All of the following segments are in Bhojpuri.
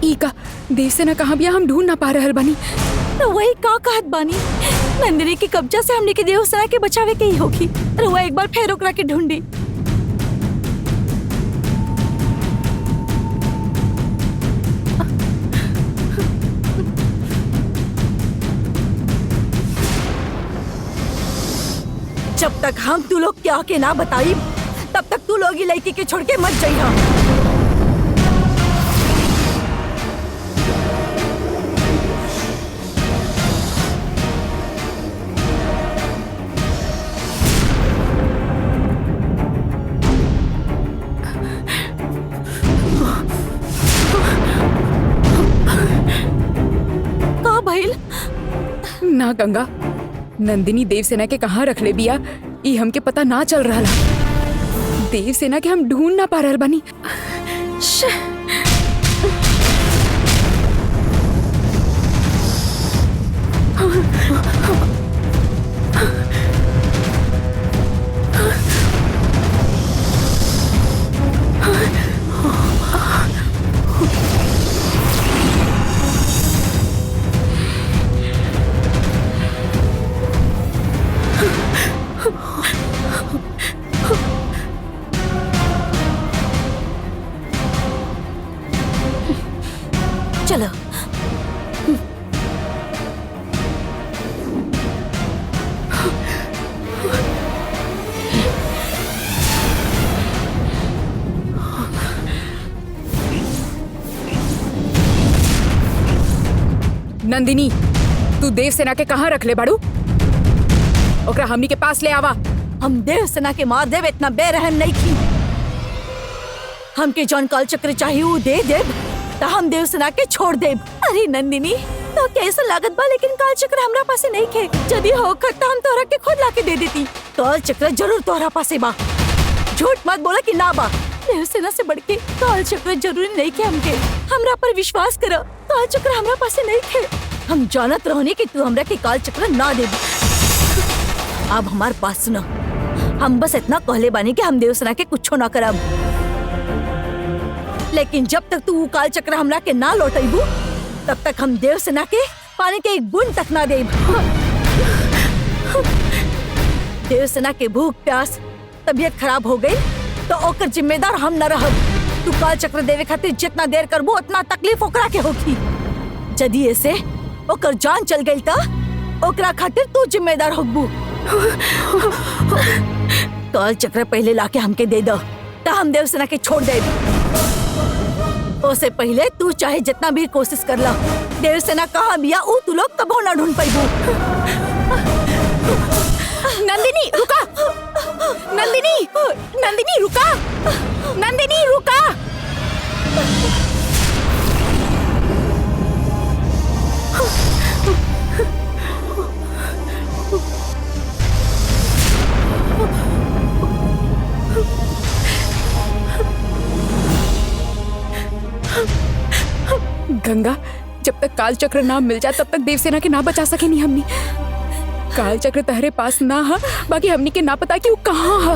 ई का देवसेना कहाँ बिया हम ढूंढ ना पा रहल बानी। तो वही का कहत बानी, नंदिनी के कब्जा से हमने के देवसेना के बचावे के ही होगी। रउआ एक बार फिर ओकरा के ढूंढी। जब तक हम तू लोग क्या के ना बताई तब तक तू लोग ही लड़की के छोड़ के मत जाइए। का भइल? ना गंगा, नंदिनी देवसेना के कहाँ रख ले बिया ई हमके पता ना चल रहा। देवसेना के हम ढूंढ ना पा रहल बानी। चलो। नंदिनी, तू देवसेना के कहाँ रख ले बाड़ू? ओकरा हमनी के पास ले आवा। हम देवसेना के मार देव इतना बेरहम नहीं की। हमके जौन काल चक्र चाहिए वो दे देव तो हम देवसेना के छोड़ देव। अरे नंदिनी, तो कैसा लागत बा, लेकिन काल चक्र हमरा पासे नहीं खे। यदि होकर तो हम तोहरा के खुद लाके दे देती। काल चक्र जरूर तोहरा पासे बा, झूठ मत बोला कि ना बा। देवसेना से बढ़ के काल चक्र जरूरी नहीं खे हमके। हमरा पर विश्वास करो, काल चक्र हमरा पासे नहीं खे। हम जानत रहनी कि तू हमरा के काल चक्र ना दे। अब हमार पास सुनो, हम बस इतना कहले बानी कि हम देवसेना के कुछो ना करब, लेकिन जब तक तू काल चक्र हमरा के ना लौटेबू तब तक हम देवसेना के पानी के एक बूंद तक ना देब। देवसेना के भूख प्यास तबीयत खराब हो गई तो ओकर जिम्मेदार हम न रहब। तू काल चक्र देवे खातिर जितना देर करबू उतना तकलीफ ओकरा के होगी। यदि ऐसे ओकर जान चल गई तो ओकरा खातिर तू जिम्मेदार होबू। काल चक्र पहले लाके हमके दे दो तो हम देवसेना के छोड़ देब। उससे पहले तू चाहे जितना भी कोशिश कर ला, देवसेना कहाँ बिया ऊ तू लोग कबो ना ढूंढ पाइबू। नंदिनी रुका, नंदिनी, नंदिनी रुका, नंदिनी रुका। गंगा, जब तक काल चक्र ना मिल जाए तब तक देवसेना के ना बचा सके नहीं हमनी। काल चक्र तहरे पास ना हा, बाकी हमनी के ना पता कि वो कहाँ हा।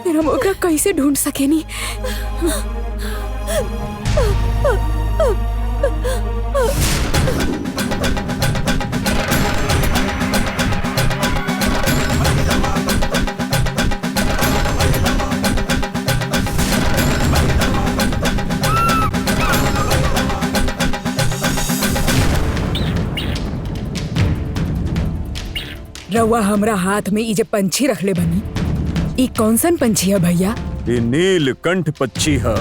फिर हम ओकरा कैसे ढूंढ सके नहीं। रउआ हमरा हाथ में ई जे पंछी रखले बनी, ई कौन सन पंछी है भैया? ये नीलकंठ पक्षी है।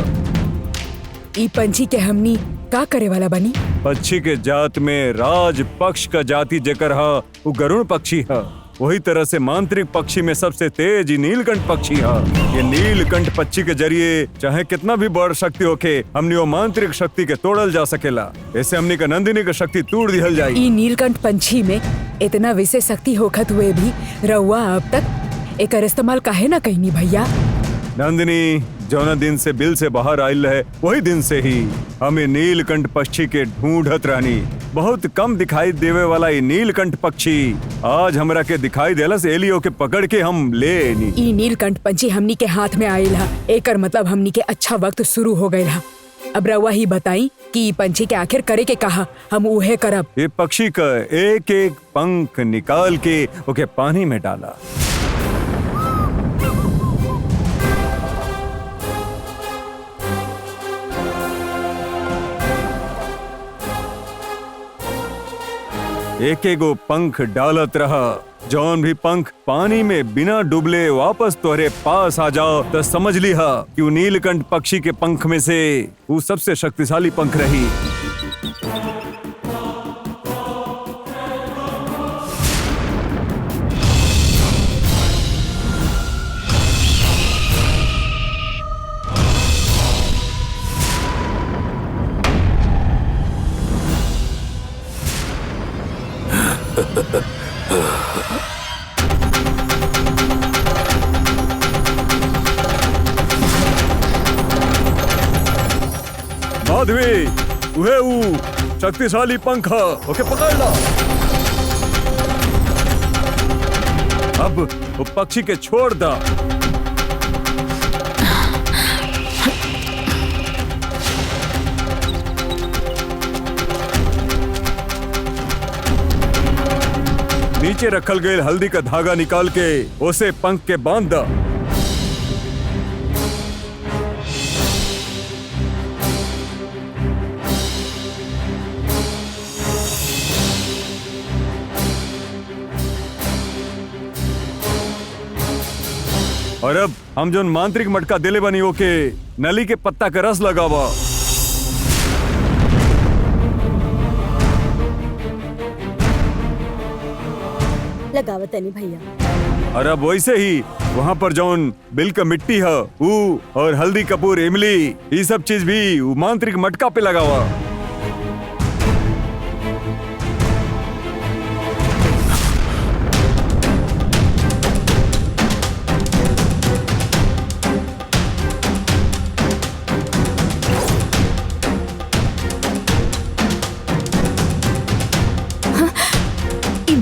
ई पंछी के हमनी का करे वाला बनी? पक्षी के जात में राज पक्ष का जाति जेकर है वो गरुण पक्षी है। वही तरह से मांत्रिक पक्षी में सबसे तेज ये नीलकंठ पक्षी है। ये नीलकंठ पक्षी के जरिए चाहे कितना भी बड़ शक्ति होके हमनी वो मांत्रिक शक्ति के तोड़ल जा सकेला। ऐसे हमनी का नंदिनी की शक्ति तोड़ दिहल जाए। ई नीलकंठ पंछी में इतना विशेष शक्ति होखत हुए भी रउआ अब तक एकर इस्तेमाल काहे ना कईनी भैया? नंदिनी जौना दिन से बिल से बाहर आयल है वही दिन से ही हमें नीलकंठ पक्षी के ढूंढत रहनी। बहुत कम दिखाई देवे वाला ये नीलकंठ पक्षी आज हमरा के दिखाई देला से एलियो के पकड़ के हम ले नी। ई नीलकंठ पंछी हमनी के हाथ में आयल हा, एकर मतलब हमनी के अच्छा वक्त शुरू हो गयल हा। अब रवा ही बताई कि ई पंछी के आखिर करे के कहा, हम उहे करब। ये पक्षी का एक एक पंख निकाल के ओके पानी में डाला। एक एक गो पंख डालत रहा। जौन भी पंख पानी में बिना डुबले वापस तोहरे पास आ जाओ तो समझ लिहा कि वो नीलकंठ पक्षी के पंख में से वो सबसे शक्तिशाली पंख रही। माधवी, उहे ऊ शक्तिशाली पंख ओके पकड़ ला। अब वो पक्षी के छोड़ दा। नीचे रखल गए हल्दी का धागा निकाल के उसे पंख के बांध दा। और अब हम जो मांत्रिक मटका दिले बनी ओके नली के पत्ता का रस लगावा। लगावत नहीं भैया। और अब वैसे ही वहाँ पर जौन बिल का मिट्टी है वो और हल्दी कपूर इमली ये सब चीज भी वो मांत्रिक मटका पे लगावा।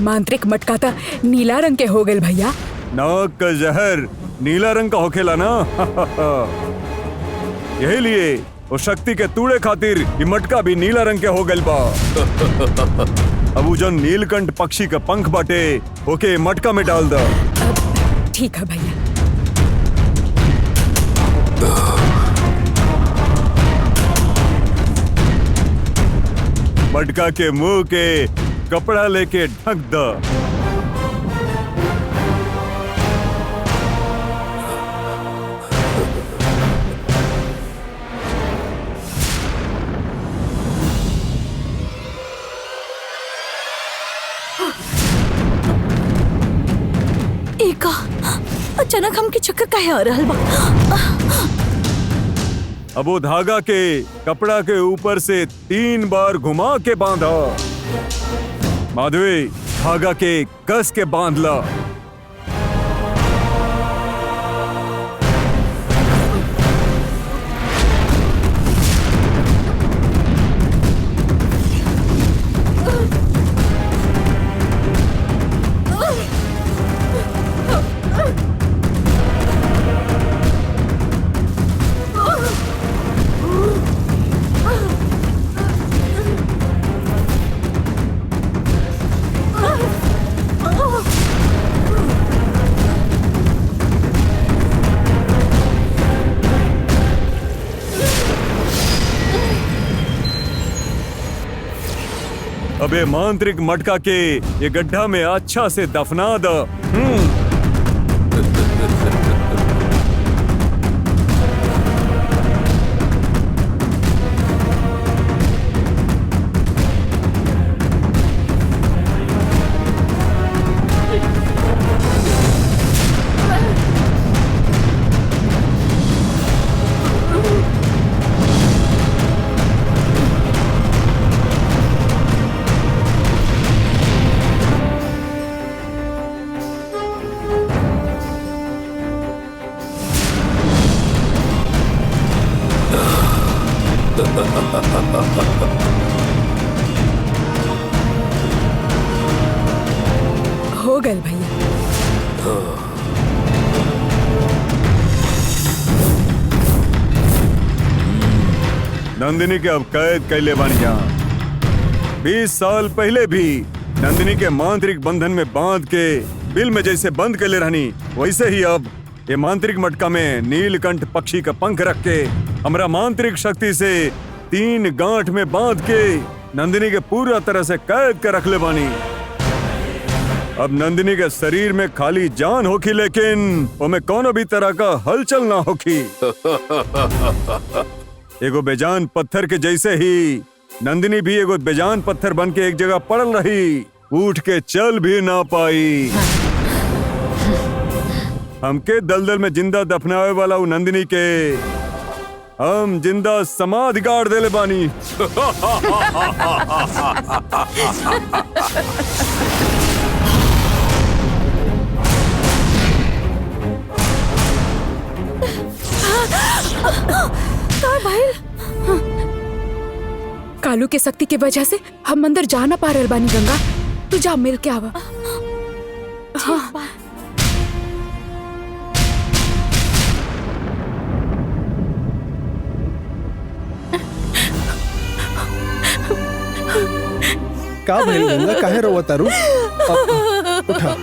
मांत्रिक मटका था नीला रंग के हो गए भैया। नाक का जहर नीला रंग का होखेला ना। यही लिए वो शक्ति के तूड़े खातिर ये मटका भी नीला रंग के हो गइल बा। अब वो जो नीलकंठ पक्षी का पंख बाटे ओके मटका में डाल दो। ठीक है भैया। मटका के मुंह के कपड़ा लेके ढक दो। एका अचानक हमके चक्कर काहे आ रहल बा? अब वो धागा के कपड़ा के ऊपर से 3 बार घुमा के बांधा। माधवी, धागा के कस के बांध ला। अबे मांत्रिक मटका के ये गड्ढा में अच्छा से दफना दो। हो गए भैया। नंदिनी के अब कैद कैले बानी यहाँ। 20 साल पहले भी नंदिनी के मांत्रिक बंधन में बांध के बिल में जैसे बंद कैले रहनी, वैसे ही अब ये मांत्रिक मटका में नीलकंठ पक्षी का पंख रख के हमरा मांत्रिक शक्ति से 3 गांठ में बांध के नंदिनी के पूरा तरह से कैद कर रख ले बानी। अब नंदिनी के शरीर में खाली जान होखी, लेकिन उनमें कोनो भी तरह का हलचल ना होखी। एगो बेजान पत्थर के जैसे ही नंदिनी भी एगो बेजान पत्थर बन के एक जगह पड़ल रही, उठ के चल भी ना पाई। हमके दलदल में जिंदा दफनावे वाला वो नंदिनी के हम जिंदा समाधि गाड़ देले बानी। कालू के शक्ति के वजह से हम अंदर जा ना पा रहल बानी। गंगा तू जा मिल के आवा। हाँ। का भइल गंगा, काहे रोवत तारू? उठा।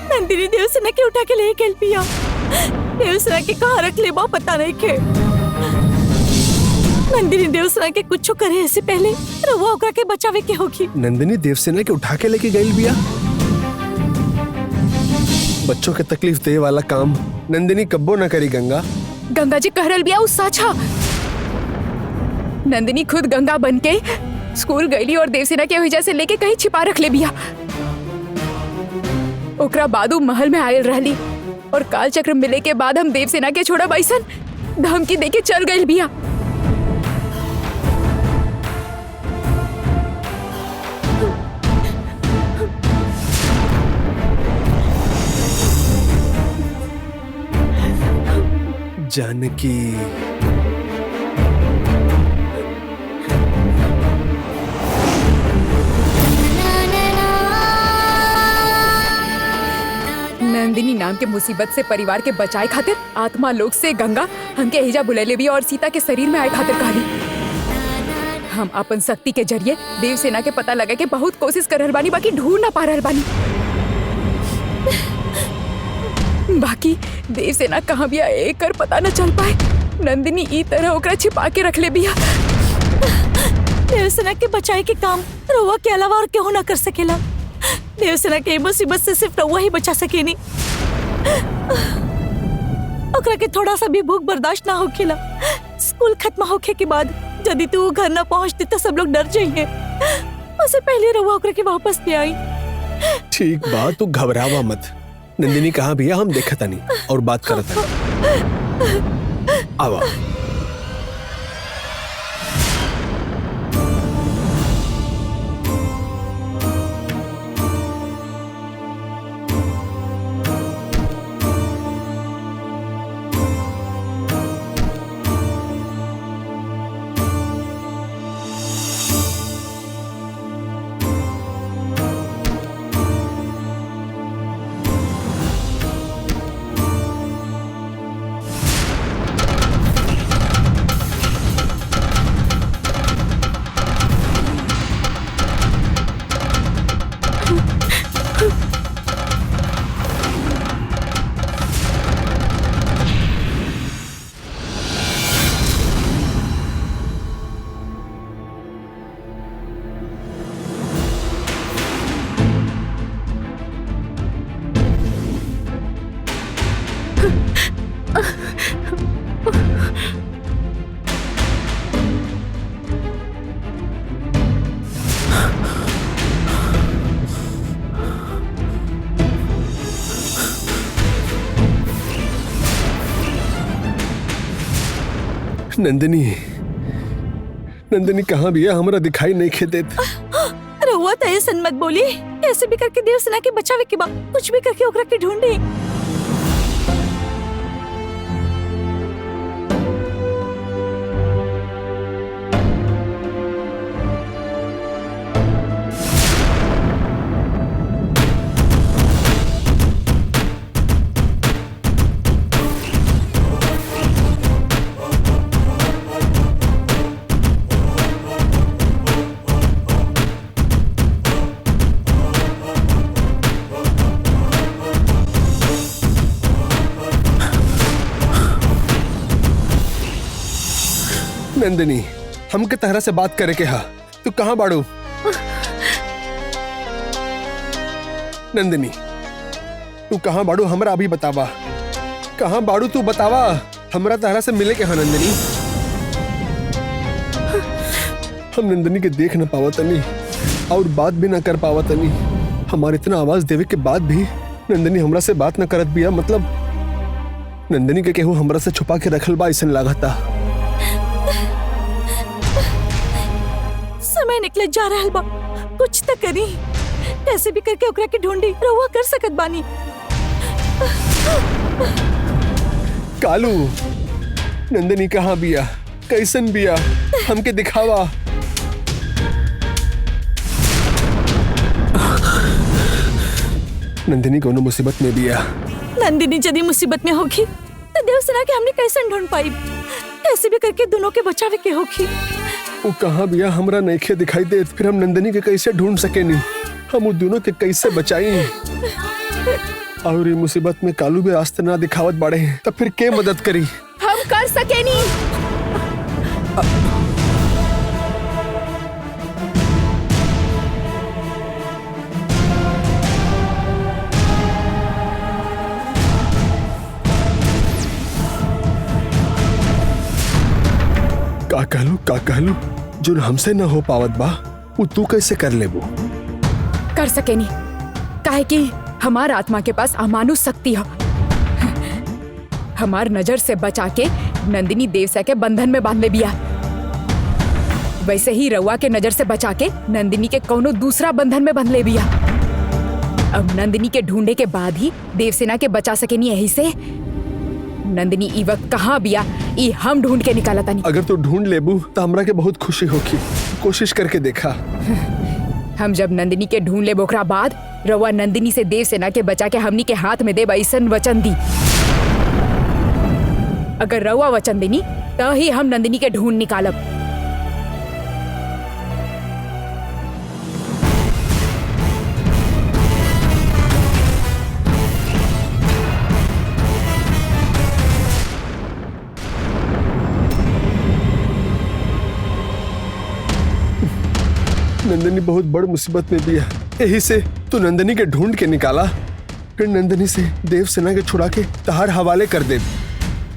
नंदिनी देवसेना के उठा के ले गेल पिया। देवसेना के कहाँ रख ले बा पता नहीं के। नंदिनी देवसेना के कुछ करे ऐसे पहले रहुआ ओकरा के बचावे के होगी। नंदिनी देवसेना के उठा के लेके गई बिया। बच्चों के तकलीफ दे वाला काम नंदिनी कब्बो न करी गंगा। गंगा जी कह रहल बिया उ साचा। नंदिनी खुद गंगा बन के स्कूल गईली और देवसेना के वजह से लेके कहीं छिपा रख ले बिया। ओकरा बादू महल में आयल रहली और काल चक्र मिले के बाद हम देवसेना के छोड़ा बैसन धमकी देके चल गई बिया। जानकी नंदिनी नाम के मुसीबत से परिवार के बचाए खातिर आत्मा लोक से गंगा हमके हिजा बुलैले भी और सीता के शरीर में आए खातिर कहली। हम अपन शक्ति के जरिए देवसेना के पता लगा के बहुत कोशिश कर रहल बानी, बाकी ढूंढ ना पा रहल बानी। बाकी देवसेना कहाँ बिया एक कर पता न चल पाए। नंदिनी ई तरह ओकरा छिपा के रख ले बिया। देवसेना के बचाए के काम रहुआ के अलावा और केहू ना कर सकेला। देवसेना के मुसीबत से सिर्फ रहुआ ही बचा सकेनी। ओकरा के थोड़ा सा भी भूख बर्दाश्त ना होखेला। स्कूल खत्म होखे के बाद यदि तू घर ना पहुंचती तो सब लोग डर जाएंगे। उससे पहले रहुआ ओकरा के वापस ले आई। ठीक बा, तू घबरावा मत। नंदिनी कहाँ भी है, हम देखता नहीं और बात करता नहीं। आवा। नंदिनी, नंदिनी कहाँ भी है? हमारा दिखाई नहीं खे देत। रहुआ तो ऐसा मत बोली। कैसे भी करके देवसेना के बचावे के बाद कुछ भी करके ओकरा के ढूंढी। नंदिनी, हमके तहरा से बात करे के हा, तू कहाँ बाड़ू? नंदिनी, तू कहाँ बाड़ू हमरा अभी बतावा। कहाँ बाड़ू तू बतावा, हमरा तहरा से मिले के हा नंदिनी। हम नंदिनी के देख न पावतनी और बात भी न कर पावतनी। हमारे इतना आवाज देवे के बाद भी नंदिनी हमरा से बात न करत बिया। मतलब नंदिनी के केहू हमरा से छुपा के रखल बा ऐसन लागता। समय निकले जा रहल बा, कुछ तो करी। कैसे भी करके ओकरा के ढूंढी, रहुआ कर सकत बानी। कालू, नंदिनी कहाँ बिया, कैसन बिया, हमके दिखावा। नंदिनी कोनो मुसीबत में बिया। नंदिनी यदि मुसीबत में होगी तो देवसेना के हमने कैसे ढूंढ पाई? कैसे भी करके दोनों के बचावे के होगी। वो कहाँ बिया हमरा नइखे दिखाई दे, फिर हम नंदिनी के कैसे ढूंढ सकेनी? हम उन दोनों के कैसे बचाई? और ये मुसीबत में कालू भी रास्ते ना दिखावत बाड़े हैं, तब फिर के मदद करी? हम कर सके नहीं। का कहलू जो हमसे न हो पावत बा, वो तू कैसे कर लेबू? कर सके नहीं, काहे कि हमार आत्मा के पास अमानुष शक्ति है। हमार नजर से बचा के नंदिनी देवसा के बंधन में बांध ले बिया। वैसे ही रउआ के नजर से बचा के नंदिनी के कोनो दूसरा बंधन में बांध ले बिया। अब नंदिनी के ढूंढे के बाद ही देवसेना के बचा सके नहीं। यही से नंदिनी ई वक्त कहाँ बिया, ई हम ढूंढ के निकाला तानी। अगर तू ढूंढ लेबू तो हमरा के बहुत खुशी होगी। कोशिश करके देखा। हम जब नंदिनी के ढूंढ ले बोकरा बाद रउआ नंदिनी से देवसेना के बचा के हमनी के हाथ में दे ऐसन वचन दी। अगर रउआ वचन देनी तो ही हम नंदिनी के ढूंढ निकालब। नंदिनी बहुत बड़ मुसीबत में भी है, यही से तू नंदिनी के ढूंढ के निकाला, फिर नंदिनी से देवसेना के छुड़ा के तहार हवाले कर दे।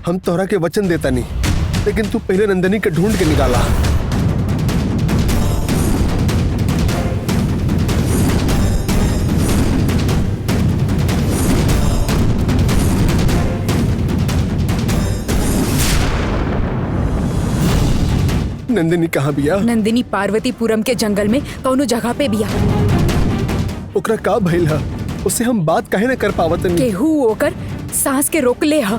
हम तोहरा के वचन देता नहीं, लेकिन तू पहले नंदिनी के ढूंढ के निकाला। नंदिनी कहाँ बिया? नंदिनी पार्वतीपुरम के जंगल में कौनो जगह पे बिया। ओकरा का भइल है? उससे हम बात काहे न कर पावत? केहू ओकर सांस के रोक ले हा।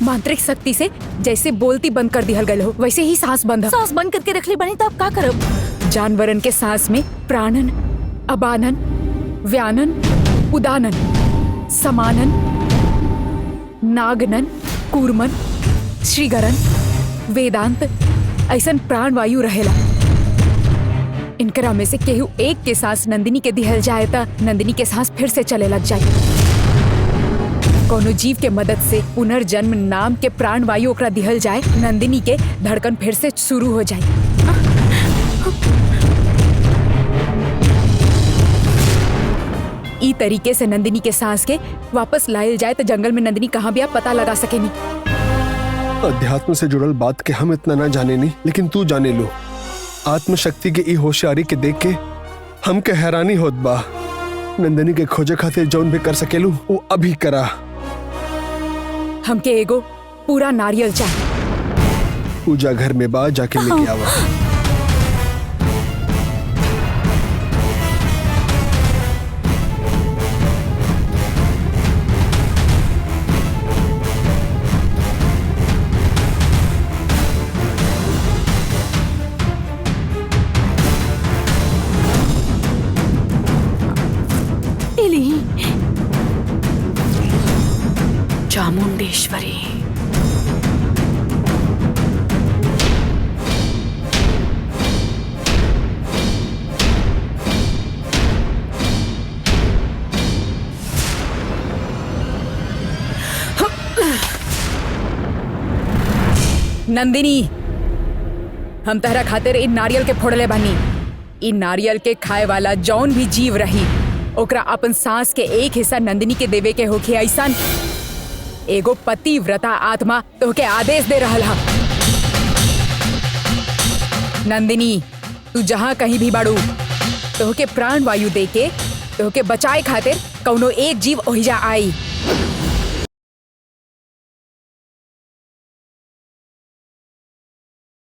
मांत्रिक शक्ति से जैसे बोलती बंद कर दिहल गल हो, वैसे ही सांस बंद है। सांस बंद करके रख ली बनी तो आप का करब? जानवरन के सांस में प्राणन, अबानन, व्यानन, उदानन, समानन, नागनन, कूर्मन, श्रीगरन, वेदांत ऐसन प्राण वायु रहेला। इनकरा में से केहू एक के सांस नंदिनी के दिहल जाए ता नंदिनी के सांस फिर से चले लग जाए। कोनो जीव के मदद से पुनर्जन्म नाम के प्राण वायु ओकरा दिहल जाए, नंदिनी के धड़कन फिर से शुरू हो जाए। ई तरीके से नंदिनी के सांस के वापस लायल जाए तो जंगल में नंदिनी कहाँ भी आप पता लगा सके नहीं। अध्यात्म से जुड़ल बात के हम इतना ना जाने नहीं, लेकिन तू जाने लो। आत्मशक्ति के ई होशियारी के देख के हमके हैरानी होत बा। नंदिनी के खोजे खातिर जौन भी कर सकेलू वो अभी करा। हमके एगो पूरा नारियल चाहिए। पूजा घर में बा, जाके लेके आवा। चामुंडेश्वरी। नंदिनी, हम तहरा खातिर इन नारियल के फोड़ले बानी। इन नारियल के खाए वाला जौन भी जीव रही ओकरा अपन सांस के एक हिस्सा नंदिनी के देवे के होखे ऐसन एगो पतिव्रता आत्मा तोहके आदेश दे रहल हा। नंदिनी तू जहाँ कहीं भी बाड़ू तोहके प्राण वायु दे के तोहके बचाए खातिर कौनो एक जीव ओहिजा आई।